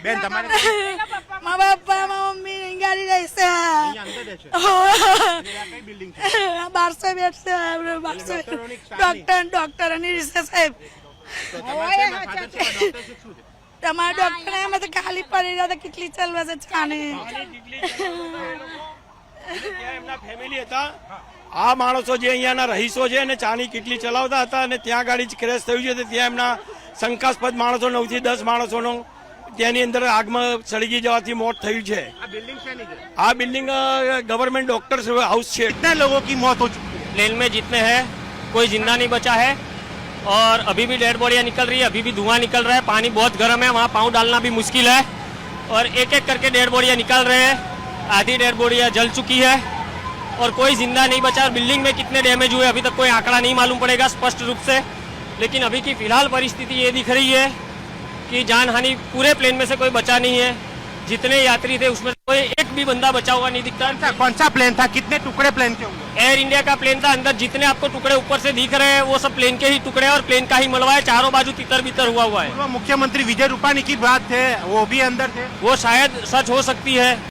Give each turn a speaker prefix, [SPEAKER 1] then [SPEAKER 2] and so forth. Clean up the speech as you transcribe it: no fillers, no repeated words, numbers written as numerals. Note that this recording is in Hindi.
[SPEAKER 1] બેન તમારે
[SPEAKER 2] મારા પપ્પા મમ્મી ગાડી રહેશે
[SPEAKER 1] અહીંયા અંદર રહેશે એટલે આ કઈ બિલ્ડિંગ છે
[SPEAKER 2] 1200 બેડ છે 1200 ડોક્ટરની રીતે સાહેબ
[SPEAKER 1] તો તમારે શેના ફાધર છે ડોક્ટર છે શું છે
[SPEAKER 2] તમારા ડોક્ટર અમે તો ખાલી પડી રહ્યા હતા કેટલી ચાલવા છે છાને
[SPEAKER 3] એમના ફેમિલી હતા આ માણસો જે અહીંયાના રહીશો છે અને ચાની કેટલી ચલાવતા હતા અને ત્યાં ગાડી ક્રેશ થયું છે ત્યાં એમના શંકાસ્પદ માણસો 9 થી 10 માણસોનો તેની અંદર આગમાં સળગી જવાથી મોત થયું છે।
[SPEAKER 1] આ બિલ્ડિંગ શેની છે
[SPEAKER 3] આ બિલ્ડિંગ ગવર્नमेंट डॉक्टर हाउस है।
[SPEAKER 1] कितने लोगों की मौत हो चुकी है
[SPEAKER 4] प्लेन में जितने हैं कोई जिंदा नहीं बचा है और अभी भी डेड बॉडियाँ निकल रही है, अभी भी धुआं निकल रहा है, पानी बहुत गर्म है, वहाँ पाँव डालना भी मुश्किल है और एक एक करके डेड बॉडियाँ निकल रहे हैं। आधी डेड बॉडियाँ जल चुकी है और कोई जिंदा नहीं बचा। बिल्डिंग में कितने डैमेज हुए अभी तक कोई आंकड़ा नहीं मालूम पड़ेगा स्पष्ट रूप से, लेकिन अभी की फिलहाल परिस्थिति ये दिख रही है कि जान हानि पूरे प्लेन में से कोई बचा नहीं है। जितने यात्री थे उसमें कोई एक भी बंदा बचा हुआ नहीं दिखता।
[SPEAKER 1] कौन सा प्लेन था कितने टुकड़े प्लेन के हुए
[SPEAKER 4] एयर इंडिया का प्लेन था, अंदर जितने आपको टुकड़े ऊपर से दिख रहे हैं वो सब प्लेन के ही टुकड़े हैं और प्लेन का ही मलबा है, चारों बाजू तितर बितर हुआ है।
[SPEAKER 1] पूर्व मुख्यमंत्री विजय रूपाणी की बात थे वो भी अंदर थे
[SPEAKER 4] वो शायद सच हो सकती है।